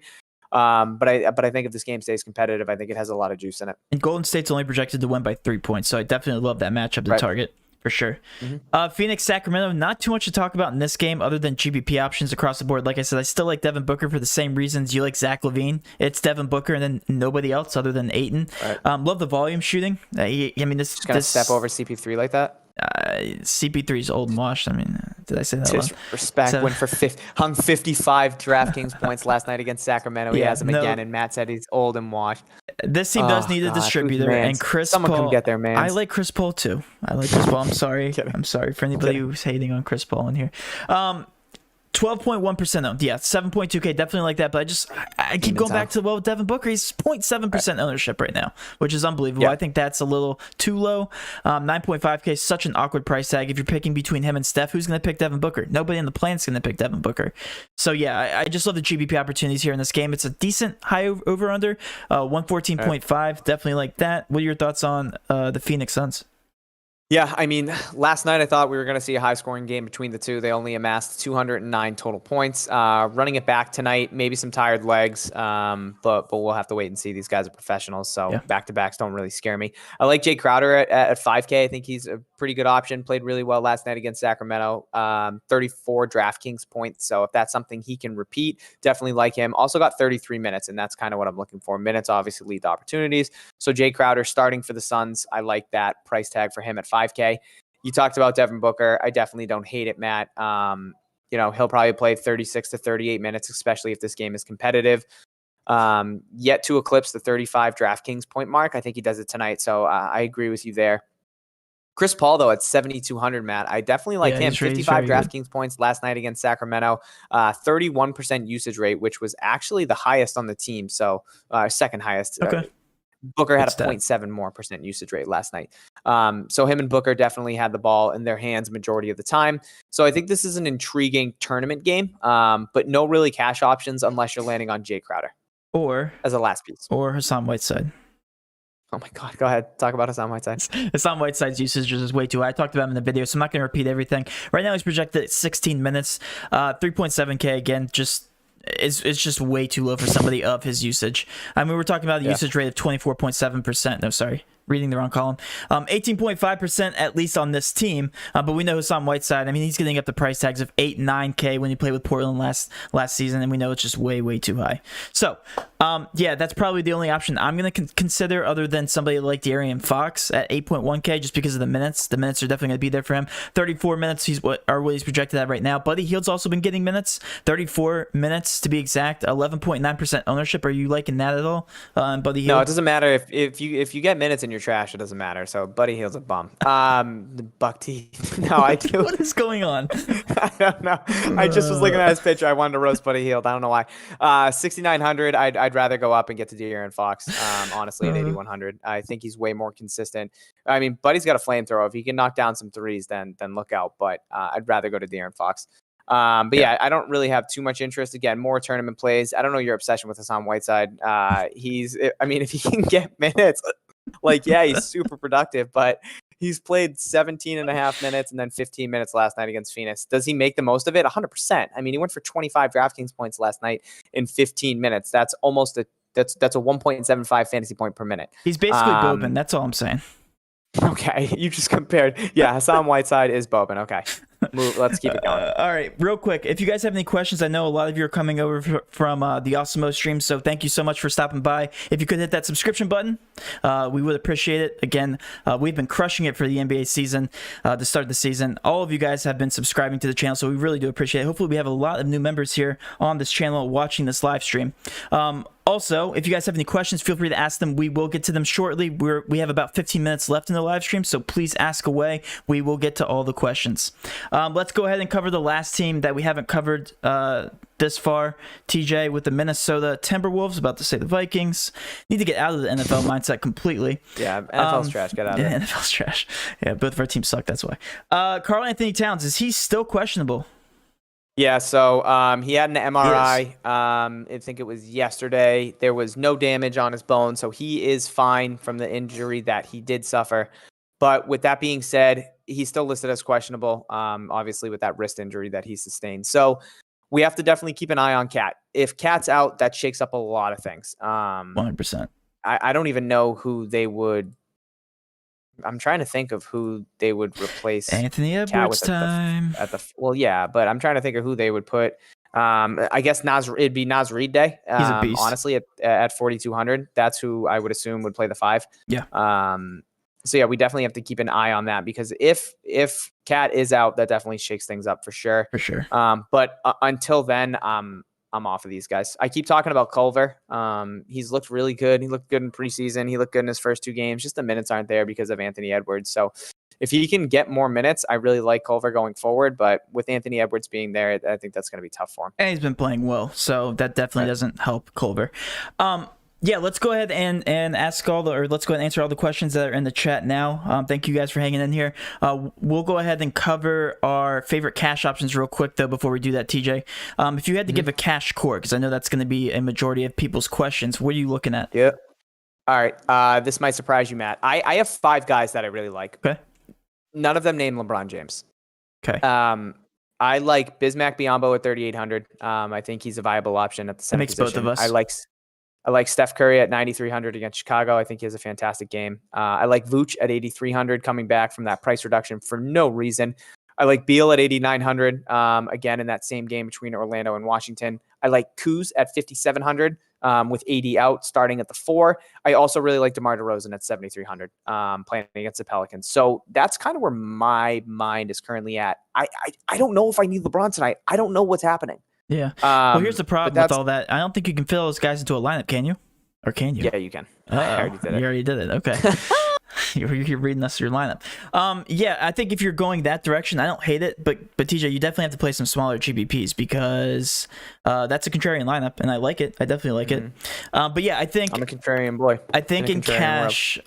but I think if this game stays competitive, I think it has a lot of juice in it. And Golden State's only projected to win by 3 points, so I definitely love that matchup to target for sure. Phoenix, Sacramento, not too much to talk about in this game other than GPP options across the board. Like I said, I still like Devin Booker for the same reasons you like Zach LaVine. It's Devin Booker and then nobody else other than Ayton. Love the volume shooting. This just gonna step over CP3 like that. CP3 is old and washed. I mean, did I say that? Respect. So, went for 55 DraftKings points last night against Sacramento. He has him again, and Matt said he's old and washed. This team does need a distributor, and Chris Paul. Someone come get their man. I like Chris Paul too. I'm sorry. I'm sorry for anybody who's hating on Chris Paul in here. 12.1% owned. Yeah, 7.2K, definitely like that. But I keep going back to, well, Devin Booker, he's 0.7% ownership right now, which is unbelievable. I think that's a little too low. 9.5K is such an awkward price tag. If you're picking between him and Steph, who's going to pick Devin Booker? Nobody in the planet's going to pick Devin Booker. So yeah, I just love the GPP opportunities here in this game. It's a decent high over-under, 114.5. Definitely like that. What are your thoughts on the Phoenix Suns? Yeah, I mean, last night I thought we were going to see a high-scoring game between the two. They only amassed 209 total points. Running it back tonight, maybe some tired legs, but we'll have to wait and see. These guys are professionals, so back-to-backs don't really scare me. I like Jay Crowder at 5K. I think he's a pretty good option. Played really well last night against Sacramento. 34 Draftkings points, so if that's something he can repeat, definitely like him. Also got 33 minutes, and that's kind of what I'm looking for. Minutes obviously lead to opportunities. So Jay Crowder starting for the Suns. I like that price tag for him at 5K. You talked about Devin Booker. I definitely don't hate it, Matt. He'll probably play 36 to 38 minutes, especially if this game is competitive. Yet to eclipse the 35 DraftKings point mark. I think he does it tonight. So I agree with you there. Chris Paul, though, at 7,200, Matt. I definitely like him. 55 DraftKings points last night against Sacramento. 31% usage rate, which was actually the highest on the team. So second highest. Okay. Booker had a 0.7% more usage rate last night. So him and Booker definitely had the ball in their hands majority of the time. So I think this is an intriguing tournament game, but no really cash options unless you're landing on Jay Crowder. Or as a last piece. Or Hassan Whiteside. Oh my God. Go ahead. Talk about Hassan Whiteside. Hassan Whiteside's usage is way too high. I talked about him in the video, so I'm not going to repeat everything. Right now he's projected at 16 minutes, 3.7K again, it's just way too low for somebody of his usage. I mean, we're talking about a usage rate of 24.7%. No, sorry. Reading the wrong column. 18.5% at least on this team. But we know Hassan Whiteside, I mean, he's getting up the price tags of 8, 9K when he played with Portland last season, and we know it's just way, way too high. So, that's probably the only option I'm going to consider other than somebody like De'Aaron Fox at 8.1K just because of the minutes. The minutes are definitely going to be there for him. 34 minutes what he's projected at right now. Buddy Hield's also been getting minutes. 34 minutes to be exact. 11.9% ownership. Are you liking that at all, Buddy Hield? No, it doesn't matter if you get minutes in your trash, it doesn't matter. So Buddy Hield's a bum. The buck teeth. No, I do. What is going on? I don't know. I just was looking at his picture. I wanted to roast Buddy Hield. I don't know why. 6,900. I'd rather go up and get to De'Aaron Fox. Honestly, at 8,100. I think he's way more consistent. I mean, Buddy's got a flamethrower. If he can knock down some threes, then look out. But I'd rather go to De'Aaron Fox. But I don't really have too much interest. Again, more tournament plays. I don't know your obsession with Hassan Whiteside. If he can get minutes, he's super productive, but he's played 17 and a half minutes and then 15 minutes last night against Phoenix. Does he make the most of it? 100%. I mean, he went for 25 DraftKings points last night in 15 minutes. That's almost that's a 1.75 fantasy point per minute. He's basically Boban. That's all I'm saying. Okay, you just compared. Yeah, Hassan Whiteside is Boban. Okay. Let's keep it going. All right, real quick. If you guys have any questions, I know a lot of you are coming over from the Awesemo stream, so thank you so much for stopping by. If you could hit that subscription button, we would appreciate it. Again, we've been crushing it for the NBA season, to start the season. All of you guys have been subscribing to the channel, so we really do appreciate it. Hopefully, we have a lot of new members here on this channel watching this live stream. Also, if you guys have any questions, feel free to ask them. We will get to them shortly. We have about 15 minutes left in the live stream, so please ask away. We will get to all the questions. Let's go ahead and cover the last team that we haven't covered this far. TJ with the Minnesota Timberwolves, about to say the Vikings. Need to get out of the NFL mindset completely. Yeah, NFL's trash. Get out of it. Yeah, NFL's trash. Yeah, both of our teams suck, that's why. Karl Anthony Towns, is he still questionable? Yeah, so he had an MRI. I think it was yesterday. There was no damage on his bone, so he is fine from the injury that he did suffer. But with that being said, he's still listed as questionable, obviously with that wrist injury that he sustained. So we have to definitely keep an eye on Cat. If Cat's out, that shakes up a lot of things. 100%. I don't even know who they would. I'm trying to think of who they would replace. Anthony Edwards time. But I'm trying to think of who they would put. I guess it'd be Naz Reid Day. He's a beast. Honestly, at 4,200, that's who I would assume would play the 5. Yeah. So yeah, we definitely have to keep an eye on that because if Cat is out, that definitely shakes things up for sure. For sure. But until then, I'm off of these guys. I keep talking about Culver. He's looked really good. He looked good in preseason. He looked good in his first 2 games. Just the minutes aren't there because of Anthony Edwards. So if he can get more minutes, I really like Culver going forward. But with Anthony Edwards being there, I think that's going to be tough for him. And he's been playing well, so that definitely doesn't help Culver. Yeah, let's go ahead and let's go ahead and answer all the questions that are in the chat now. Thank you guys for hanging in here. We'll go ahead and cover our favorite cash options real quick though before we do that, TJ. If you had to give a cash core, because I know that's going to be a majority of people's questions, what are you looking at? Yeah. All right. This might surprise you, Matt. I have 5 guys that I really like. Okay. None of them named LeBron James. Okay. I like Bismack Biyombo at 3,800. I think he's a viable option at the center position. Makes both of us. I like Steph Curry at 9,300 against Chicago. I think he has a fantastic game. I like Vooch at 8,300 coming back from that price reduction for no reason. I like Beal at 8,900 again in that same game between Orlando and Washington. I like Kuz at 5,700 with AD out starting at the 4. I also really like DeMar DeRozan at 7,300 playing against the Pelicans. So that's kind of where my mind is currently at. I don't know if I need LeBron tonight. I don't know what's happening. Yeah. Well, here's the problem with all that. I don't think you can fit all those guys into a lineup, can you? Or can you? Yeah, you can. I already did it. You already did it. Okay. You're reading us your lineup. Yeah, I think if you're going that direction, I don't hate it, but TJ, you definitely have to play some smaller GPPs because that's a contrarian lineup, and I like it. I definitely like it. But yeah, I think I'm a contrarian boy. I think in cash,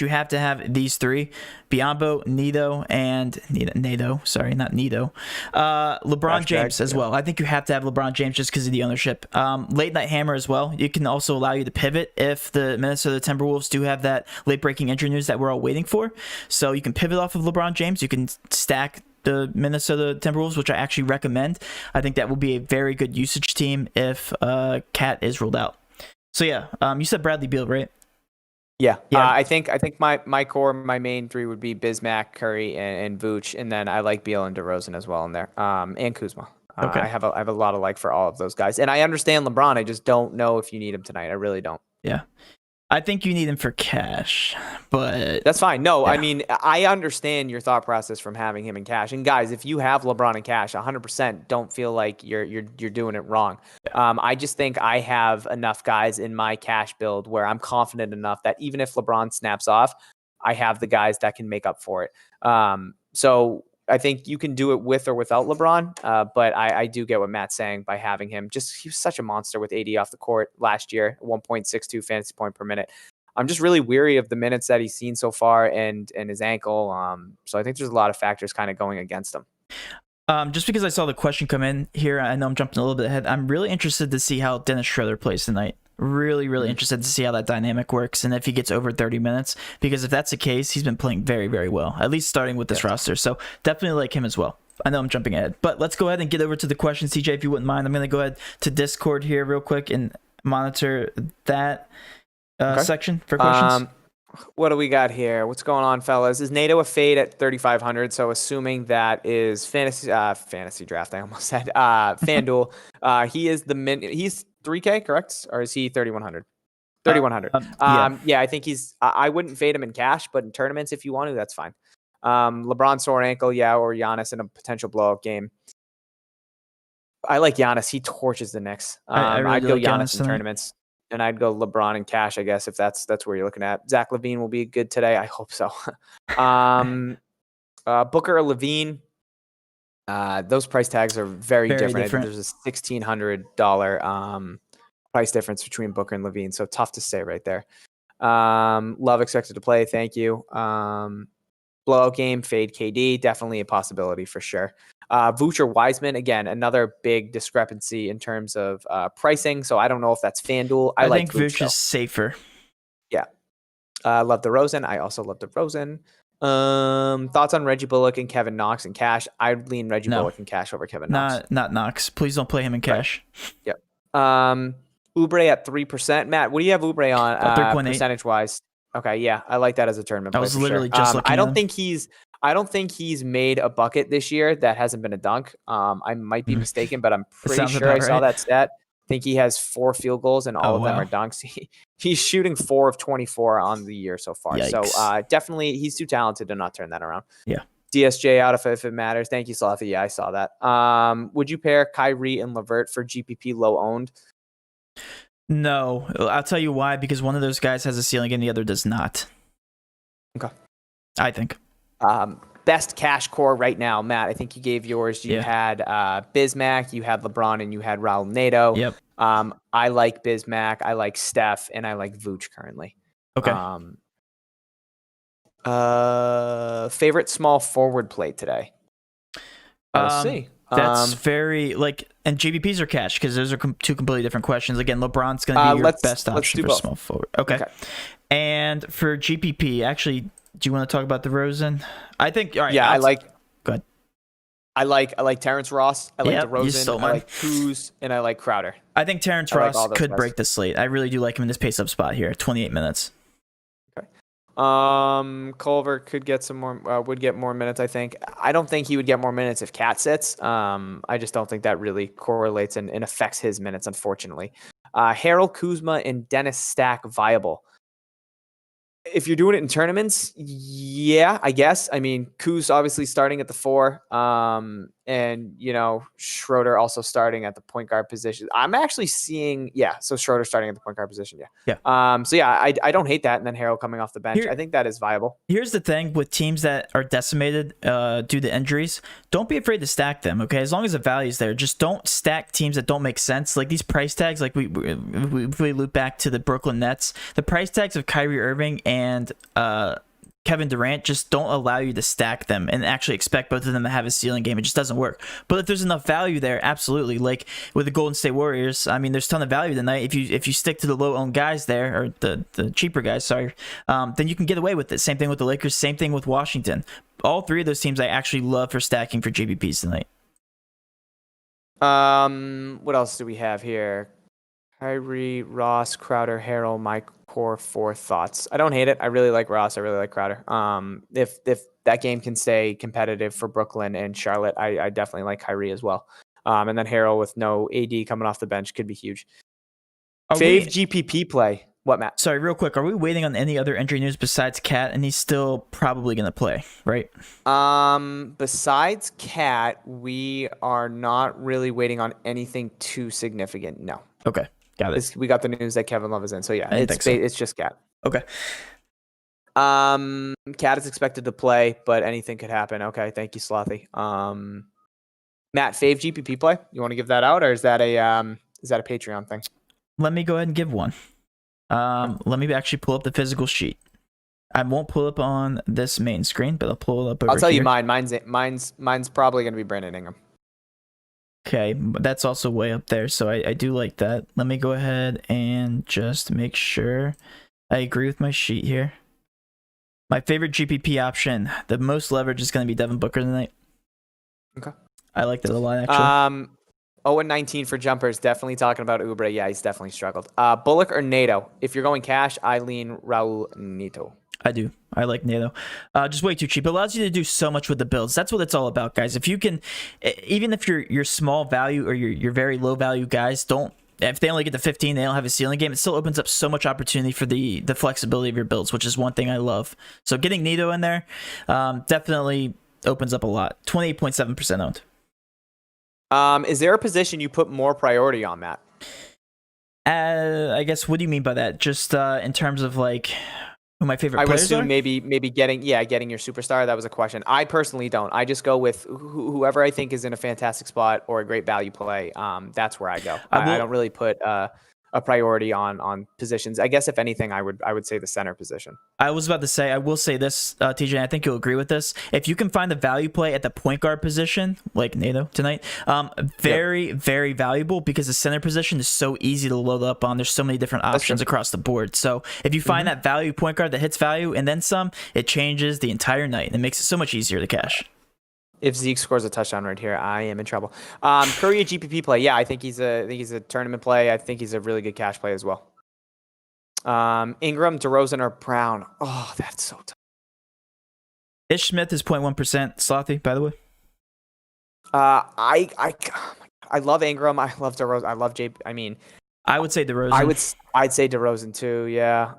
you have to have these 3: Biyombo, Nado. Sorry, not Nido. LeBron James as well. I think you have to have LeBron James just because of the ownership. Late night hammer as well. You can also allow you to pivot if the Minnesota Timberwolves do have that late breaking injury news that we're all waiting for. So you can pivot off of LeBron James. You can stack the Minnesota Timberwolves, which I actually recommend. I think that will be a very good usage team if Cat is ruled out. So yeah, you said Bradley Beal, right? Yeah. I think my core, my main 3 would be Bismack, Curry, and Vooch, and then I like Beal and DeRozan as well in there, and Kuzma. Okay. I have a lot of like for all of those guys, and I understand LeBron. I just don't know if you need him tonight. I really don't. Yeah. I think you need him for cash, but that's fine. No, yeah. I mean, I understand your thought process from having him in cash. And guys, if you have LeBron in cash, 100% don't feel like you're doing it wrong. Yeah. I just think I have enough guys in my cash build where I'm confident enough that even if LeBron snaps off, I have the guys that can make up for it. So I think you can do it with or without LeBron, but I do get what Matt's saying by having him. Just he was such a monster with AD off the court last year, 1.62 fantasy point per minute. I'm just really weary of the minutes that he's seen so far and his ankle. So I think there's a lot of factors kind of going against him. Just because I saw the question come in here, I know I'm jumping a little bit ahead. I'm really interested to see how Dennis Schroeder plays tonight. Really interested to see how that dynamic works and if he gets over 30 minutes, because if that's the case, he's been playing very, very well, at least starting with this roster. So definitely like him as well. I know I'm jumping ahead, but let's go ahead and get over to the questions. TJ, if you wouldn't mind, I'm going to go ahead to Discord here real quick and monitor that section for questions. What do we got here? What's going on, fellas? Is NATO a fade at 3,500? So assuming that is fantasy draft, I almost said FanDuel. He is he's 3K, correct? Or is he 3,100? 3,100. Yeah, I think I wouldn't fade him in cash, but in tournaments, if you want to, that's fine. LeBron sore ankle, or Giannis in a potential blowout game. I like Giannis. He torches the Knicks. I'd go Giannis in tournaments. And I'd go LeBron in cash, I guess, if that's where you're looking at. Zach LaVine will be good today. I hope so. Booker or LaVine, those price tags are very different. I think there's a $1,600 price difference between Booker and LaVine, so tough to say right there. Love expected to play. Thank you. Blowout game, fade KD, definitely a possibility for sure. Vooch or Wiseman, again, another big discrepancy in terms of pricing. So I don't know if that's FanDuel. I like think Vooch is safer. Yeah. Love DeRozan. I also love DeRozan. Thoughts on Reggie Bullock and Kevin Knox in cash? I'd lean Reggie Bullock in cash over Kevin Knox. Not Knox. Please don't play him in cash. Right. Yep. Oubre at 3%. Matt, what do you have Oubre on percentage wise? Okay, yeah, I like that as a tournament. I was literally just looking. I don't think he's made a bucket this year that hasn't been a dunk. I might be mistaken, but I'm pretty sure I saw that stat. I think he has 4 field goals and all of them are dunks. He's shooting 4 of 24 on the year so far. Yikes. So definitely he's too talented to not turn that around. Yeah. DSJ out if it matters. Thank you, Slothy. Yeah, I saw that. Would you pair Kyrie and LeVert for GPP low owned? No, I'll tell you why. Because one of those guys has a ceiling and the other does not. Okay. I think. Best cash core right now, Matt. I think you gave yours. You had Bismack, you had LeBron, and you had Raul Neto. Yep. I like Bismack, I like Steph, and I like Vooch currently. Okay. Favorite small forward play today? Let's see. That's very and GPPs or cash, because those are two completely different questions. Again, LeBron's going to be your best option for small forward. Okay. And for GPP, actually, do you want to talk about DeRozan? I think. All right. Yeah, I like. Go ahead. I like Terrence Ross. I like DeRozan. I like Kuz, and I like Crowder. I think Terrence Ross could break the slate. I really do like him in this pace up spot here, 28 minutes. Culver could get some more, would get more minutes, I think. I don't think he would get more minutes if Cat sits. I just don't think that really correlates and affects his minutes, unfortunately. Harold Kuzma and Dennis Stack viable. If you're doing it in tournaments, yeah, I guess. I mean, Kuz obviously starting at the 4, and Schroeder also starting at the point guard position. I'm actually seeing, so Schroeder starting at the point guard position, I don't hate that. And then Harold coming off the bench, I think that is viable. Here's the thing with teams that are decimated due to injuries. Don't be afraid to stack them. Okay, as long as the value's there, just don't stack teams that don't make sense. Like these price tags, like we loop back to the Brooklyn Nets, the price tags of Kyrie Irving and Kevin Durant just don't allow you to stack them and actually expect both of them to have a ceiling game. It just doesn't work. But if there's enough value there, absolutely. Like with the Golden State Warriors, I mean, there's a ton of value tonight. If you stick to the low-owned guys there, or the cheaper guys, then you can get away with it. Same thing with the Lakers. Same thing with Washington. All three of those teams I actually love for stacking for GPPs tonight. What else do we have here? Kyrie, Ross, Crowder, Harrell, my core 4 thoughts. I don't hate it. I really like Ross. I really like Crowder. If that game can stay competitive for Brooklyn and Charlotte, I definitely like Kyrie as well. And then Harrell with no AD coming off the bench could be huge. GPP play. What, Matt? Sorry, real quick. Are we waiting on any other injury news besides Cat? And he's still probably going to play, right? Besides Cat, we are not really waiting on anything too significant. No. Okay. Got it. We got the news that Kevin Love is in. So, it's just Cat. Okay. Cat is expected to play, but anything could happen. Okay. Thank you, Slothy. Matt, fave GPP play? You want to give that out, or is that a Patreon thing? Let me go ahead and give one. Let me actually pull up the physical sheet. I won't pull up on this main screen, but I'll pull it up over here. I'll tell you mine. Mine's probably going to be Brandon Ingram. Okay, but that's also way up there, so I do like that. Let me go ahead and just make sure I agree with my sheet here. My favorite GPP option, the most leverage, is going to be Devin Booker tonight. Okay. I like that a lot, actually. 0-19 for jumpers. Definitely talking about Oubre. Yeah, he's definitely struggled. Bullock or Nato? If you're going cash, I lean Raul Neto. I do. I like Nato. Just way too cheap. It allows you to do so much with the builds. That's what it's all about, guys. If you can, even if you're small value or you're very low value guys, if they only get to 15, they don't have a ceiling game, it still opens up so much opportunity for the flexibility of your builds, which is one thing I love. So getting Nato in there definitely opens up a lot. 28.7% owned. Is there a position you put more priority on, Matt? I guess, what do you mean by that? Just in terms of like who my favorite players are? I would assume maybe getting your superstar. That was a question. I personally don't. I just go with whoever I think is in a fantastic spot or a great value play. That's where I go. I don't really put a priority on positions. I guess if anything, I would say the center position. I was about to say, I will say this, TJ, I think you'll agree with this. If you can find the value play at the point guard position, like Nato tonight, very valuable, because the center position is so easy to load up on. There's so many different options across the board. So if you find that value point guard that hits value and then some, it changes the entire night. It makes it so much easier to cash. If Zeke scores a touchdown right here, I am in trouble. Curry, a GPP play. Yeah, I think he's a tournament play. I think he's a really good cash play as well. Ingram, DeRozan, or Brown. Oh, that's so tough. Ish Smith is 0.1%. Slothy, by the way. I love Ingram. I love DeRozan. I love I would say DeRozan. I'd say DeRozan too. Yeah.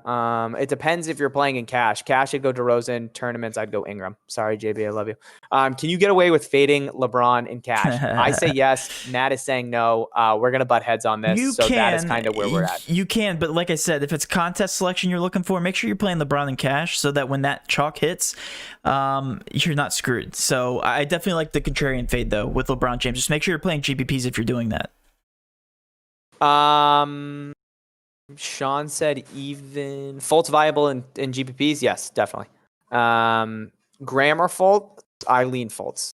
It depends if you're playing in cash. Cash, I'd go DeRozan. Tournaments, I'd go Ingram. Sorry, JB, I love you. Can you get away with fading LeBron in cash? I say yes. Matt is saying no. We're gonna butt heads on this. That is kind of where we're at. You can, but like I said, if it's contest selection you're looking for, make sure you're playing LeBron in cash so that when that chalk hits, you're not screwed. So I definitely like the contrarian fade though with LeBron James. Just make sure you're playing GPPs if you're doing that. Sean said even Fultz viable in GPPs. Yes, definitely. Graham or Fultz? I lean Fultz.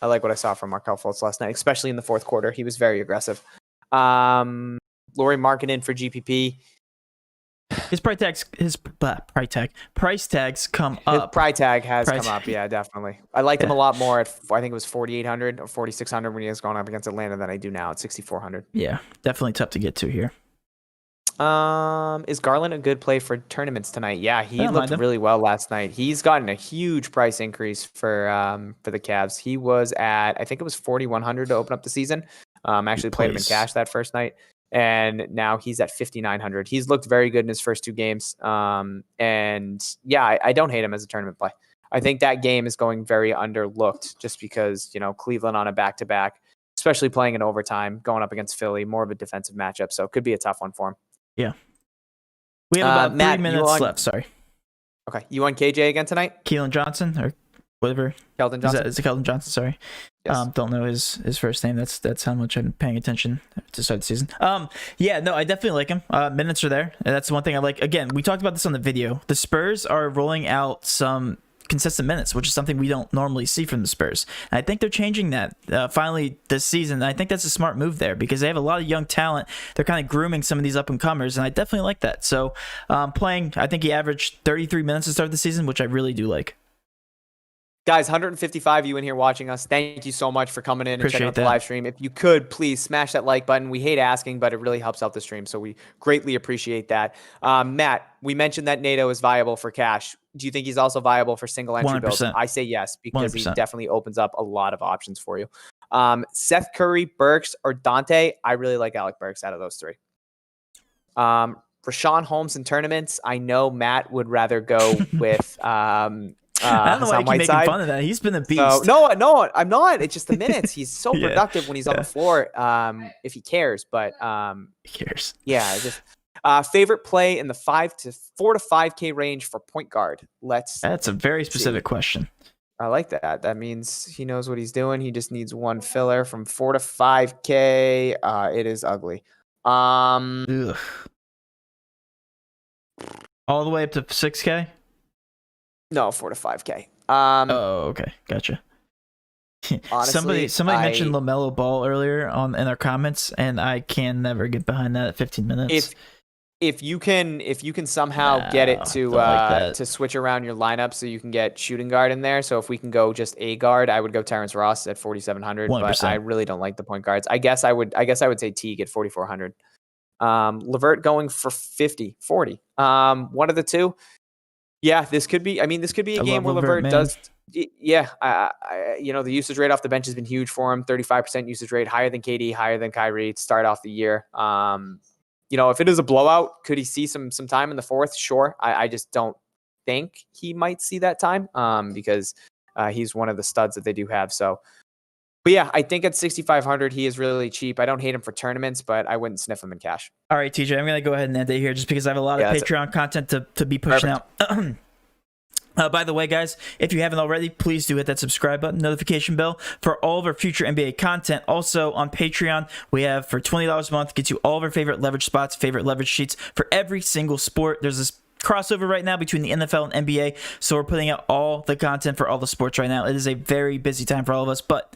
I like what I saw from Markelle Fultz last night, especially in the fourth quarter. He was very aggressive. Lauri Markkanen for GPP. His price tags come up. His price tag has come up. Yeah, definitely. I liked him a lot more at, I think it was 4,800 or 4,600 when he was going up against Atlanta than I do now at 6,400. Yeah, definitely tough to get to here. Is Garland a good play for tournaments tonight? Yeah, he looked really well last night. He's gotten a huge price increase for the Cavs. He was at, I think it was 4,100 to open up the season. Actually played him in cash that first night. And now he's at 5,900. He's looked very good in his first two games. And yeah, I don't hate him as a tournament play. I think that game is going very underlooked just because, Cleveland on a back-to-back, especially playing in overtime, going up against Philly, more of a defensive matchup. So it could be a tough one for him. Yeah. We have about Matt, 3 minutes left. Sorry. Okay. You on KJ again tonight? Keelan Johnson or whatever. Keldon Johnson. Is it Keldon Johnson? Sorry. Yes. Don't know his first name. That's how much I'm paying attention to start the season. Yeah, no, I definitely like him. Minutes are there. And that's one thing I like. Again, we talked about this on the video. The Spurs are rolling out some consistent minutes, which is something we don't normally see from the Spurs. And I think they're changing that finally this season. And I think that's a smart move there because they have a lot of young talent. They're kind of grooming some of these up and comers, and I definitely like that. So playing, I think he averaged 33 minutes to start the season, which I really do like. Guys, 155 you in here watching us. Thank you so much for coming in and checking out the live stream. If you could, please smash that like button. We hate asking, but it really helps out the stream, so we greatly appreciate that. Matt, we mentioned that NATO is viable for cash. Do you think he's also viable for single entry 100%. builds? I say yes, because 100%. he definitely opens up a lot of options for you. Seth Curry, Burks, or Dante? I really like Alec Burks out of those three. Rashawn Holmes in tournaments. I know Matt would rather go with I don't know why you keep making fun of that. He's been a beast. No, I'm not. It's just the minutes. He's so productive when he's on the floor. If he cares, but he cares. Yeah, just favorite play in the 4 to 5K range for point guard. That's a very specific question. I like that. That means he knows what he's doing. He just needs one filler from 4 to 5K. It is ugly. Ugh. All the way up to 6K? No, 4 to 5K. Oh, okay. Gotcha. Honestly, somebody mentioned LaMelo Ball earlier in our comments, and I can never get behind that at 15 minutes. If you can somehow get it to switch around your lineup so you can get shooting guard in there. So if we can go just a guard, I would go Terrence Ross at 4,700. 100%. But I really don't like the point guards. I guess I would say Teague at 4,400. LeVert going for 40. One of the two. Yeah, this could be a game where LeVert does. Yeah, the usage rate off the bench has been huge for him. 35% usage rate, higher than KD, higher than Kyrie to start off the year. If it is a blowout, could he see some time in the fourth? Sure. I just don't think he might see that time because he's one of the studs that they do have. So, but yeah, I think at 6,500 he is really cheap. I don't hate him for tournaments, but I wouldn't sniff him in cash. All right, TJ, I'm gonna go ahead and end it here just because I have a lot of Patreon content to be pushing out. By the way, guys, if you haven't already, please do hit that subscribe button, notification bell for all of our future NBA content. Also on Patreon, we have for $20 a month, gets you all of our favorite leverage spots, favorite leverage sheets for every single sport. There's this crossover right now between the NFL and NBA, so we're putting out all the content for all the sports right now. It is a very busy time for all of us, but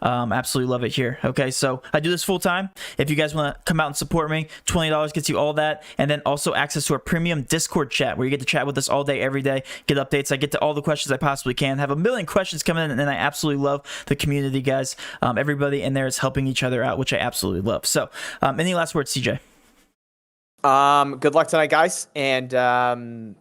absolutely love it here. Okay, so I do this full time. If you guys want to come out and support me, $20 gets you all that, and then also access to our premium Discord chat where you get to chat with us all day, every day, get updates. I get to all the questions I possibly can. Have a million questions coming in, and I absolutely love the community, guys. Everybody in there is helping each other out, which I absolutely love. So, any last words, CJ? Good luck tonight, guys, and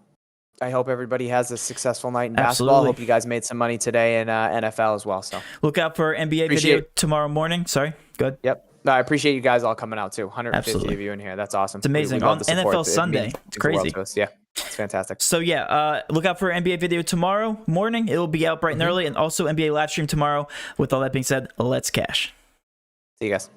I hope everybody has a successful night in basketball. I hope you guys made some money today in NFL as well. So look out for our NBA video tomorrow morning. Sorry, good. Yep. No, I appreciate you guys all coming out too. 150 Absolutely. of you in here. That's awesome. It's amazing. We love On the support. NFL Sunday. It's crazy. Yeah, it's fantastic. So yeah, look out for NBA video tomorrow morning. It'll be out bright and early, and also NBA live stream tomorrow. With all that being said, let's cash. See you guys.